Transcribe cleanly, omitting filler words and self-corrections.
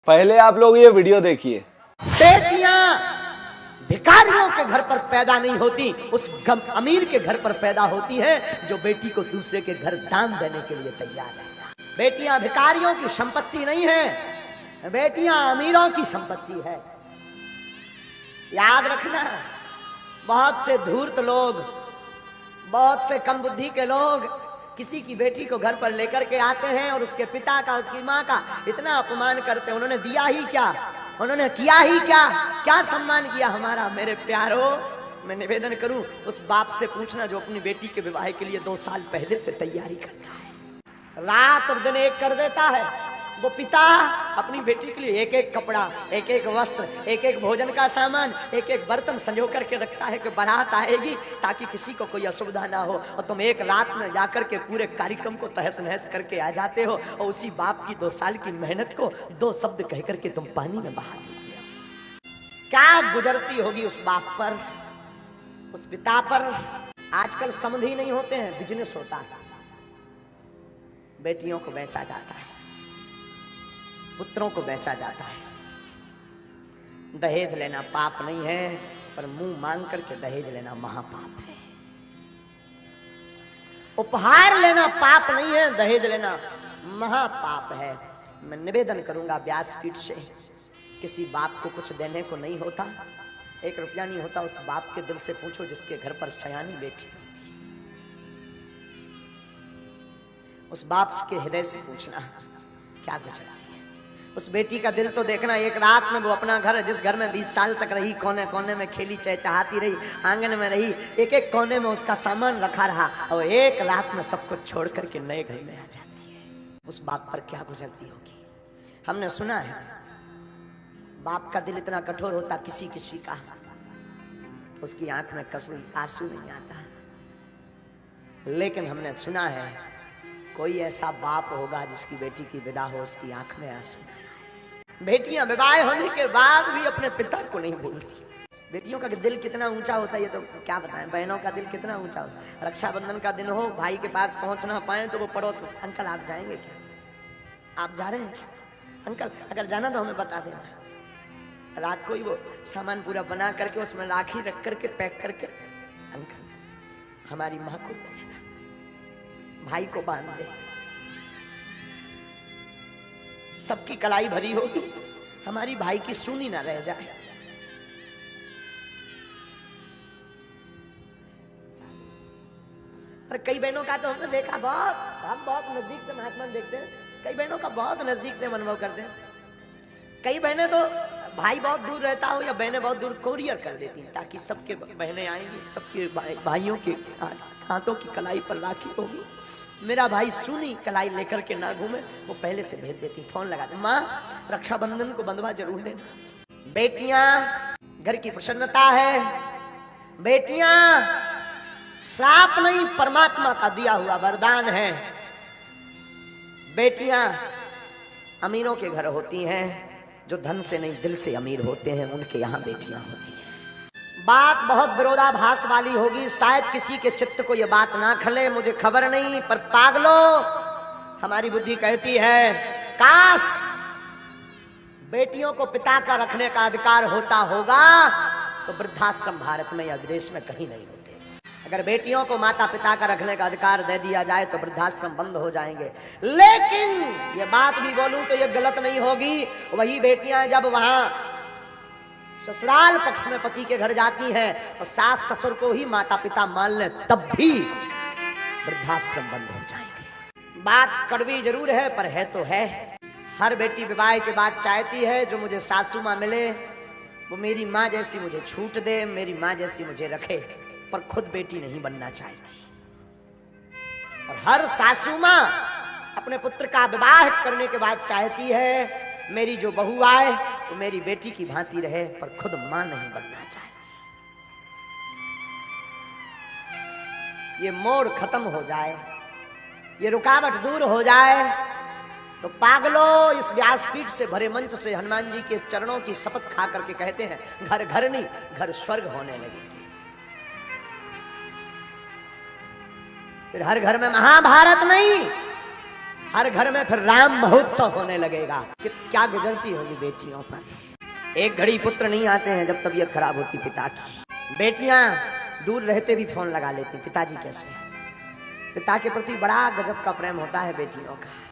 पहले आप लोग ये वीडियो देखिए। बेटियां भिखारियों के घर पर पैदा नहीं होती, उस अमीर के घर पर पैदा होती हैं जो बेटी को दूसरे के घर दान देने के लिए तैयार रहता। बेटियां भिखारियों की संपत्ति नहीं है, बेटियां अमीरों की संपत्ति है। याद रखना, बहुत से धूर्त लोग, बहुत से कम बुद्धि के लोग किसी की बेटी को घर पर लेकर के आते हैं और उसके पिता का, उसकी माँ का इतना अपमान करते हैं। उन्होंने दिया ही क्या, उन्होंने किया ही क्या, क्या सम्मान किया हमारा। मेरे प्यारो, मैं निवेदन करूं, उस बाप से पूछना जो अपनी बेटी के विवाह के लिए 2 साल पहले से तैयारी करता है, रात और दिन एक कर देता है। वो पिता अपनी बेटी के लिए एक एक कपड़ा, एक एक वस्त्र, एक एक भोजन का सामान, एक एक बर्तन संजो करके रखता है कि बारात आएगी ताकि किसी को कोई असुविधा ना हो। और तुम एक रात में जाकर के पूरे कार्यक्रम को तहस नहस करके आ जाते हो और उसी बाप की 2 साल की मेहनत को 2 शब्द कह करके तुम पानी में बहा देते हो। क्या गुजरती होगी उस बाप पर, उस पिता पर। आजकल समझ ही नहीं होते हैं, बिजनेस होता है। बेटियों को बेचा जाता है, पुत्रों को बेचा जाता है। दहेज लेना पाप नहीं है, पर मुंह मांग करके दहेज लेना महापाप है। उपहार लेना पाप नहीं है, दहेज लेना महापाप है। मैं निवेदन करूंगा व्यासपीठ से, किसी बाप को कुछ देने को नहीं होता, 1 रुपया नहीं होता, उस बाप के दिल से पूछो जिसके घर पर सयानी बेटी होती है। उस बाप के हृदय से पूछना क्या गुजरती है। उस बेटी का दिल तो देखना। एक रात में वो अपना घर, जिस घर में 20 साल तक रही, कोने कोने में खेली चहचहाती रही, आंगन में रही, एक एक कोने में उसका सामान रखा रहा, और एक रात में सब कुछ छोड़ करके नए घर में आ जाती है। उस बाप पर क्या गुजरती होगी। हमने सुना है बाप का दिल इतना कठोर होता किसी किसी का, उसकी आंख में कभी आंसू नहीं आता। लेकिन हमने सुना है कोई ऐसा बाप होगा जिसकी बेटी की विदा हो, उसकी आंख में आंसू। बेटियां विवाह होने के बाद भी अपने पिता को नहीं भूलती। बेटियों का दिल कितना ऊंचा होता है ये तो क्या बताएं। बहनों का दिल कितना ऊंचा होता है। रक्षाबंधन का दिन हो, भाई के पास पहुंच ना पाए तो वो पड़ोस में, अंकल आप जाएंगे क्या, आप जा रहे हैं क्या, अंकल अगर जाना तो हमें बता देना। रात को ही वो सामान पूरा बना करके उसमें राखी रख करके पैक करके, अंकल हमारी माँ को दे देना, भाई को बांध दे। सबकी कलाई भरी होगी, हमारी भाई की सुनी ना रह जाए। और कई बहनों का तो हमने देखा, हम बहुत नजदीक से महात्मा देखते हैं, कई बहनों का बहुत नजदीक से अनुभव करते हैं। कई बहनें तो भाई बहुत दूर रहता हो या बहनें बहुत दूर कोरियर कर देती हैं ताकि सबके बहनें आएंगी, सबके भाइयों के हाथों की कलाई पर राखी होगी, मेरा भाई सुनी कलाई लेकर के ना घूमे, वो पहले से भेज देती, फोन लगाते, माँ रक्षाबंधन को बंधवा जरूर देना। बेटियां घर की प्रसन्नता है, बेटियां श्राप नहीं परमात्मा का दिया हुआ वरदान है। बेटियां अमीरों के घर होती हैं, जो धन से नहीं दिल से अमीर होते हैं उनके यहाँ बेटियां होती हैं। बात बहुत विरोधाभास वाली होगी, शायद किसी के चित्त को यह बात ना खले, मुझे खबर नहीं, पर पागलो हमारी बुद्धि कहती है काश बेटियों को पिता का रखने का अधिकार होता होगा तो वृद्धाश्रम भारत में या देश में कहीं नहीं होते। अगर बेटियों को माता पिता का रखने का अधिकार दे दिया जाए तो वृद्धाश्रम बंद हो जाएंगे। लेकिन ये बात भी बोलूं तो ये गलत नहीं होगी, वही बेटियां जब वहां ससुराल पक्ष में पति के घर जाती हैं और सास ससुर को ही माता पिता मान ले, तब भी वृद्धाश्रम बंद हो जाएंगे। बात कड़वी जरूर है पर है तो है। हर बेटी विवाह के बाद चाहती है जो मुझे सासू माँ मिले वो मेरी माँ जैसी मुझे छूट दे, मेरी माँ जैसी मुझे रखे, पर खुद बेटी नहीं बनना चाहती। और हर सासू माँ अपने पुत्र का विवाह करने के बाद चाहती है मेरी जो बहू आए तो मेरी बेटी की भांति रहे, पर खुद मां नहीं बनना चाहती। ये मोड़ खत्म हो जाए, ये रुकावट दूर हो जाए तो पागलो इस व्यासपीठ से भरे मंच से हनुमान जी के चरणों की शपथ खा करके कहते हैं घर घर नहीं घर स्वर्ग होने लगेगी। फिर हर घर में महाभारत नहीं हर घर में फिर राम महोत्सव होने लगेगा कि क्या गुजरती होगी बेटियों पर। एक घड़ी पुत्र नहीं आते हैं जब तबीयत खराब होती पिता की। बेटियां दूर रहते भी फोन लगा लेती, पिताजी कैसे। पिता के प्रति बड़ा गजब का प्रेम होता है बेटियों का।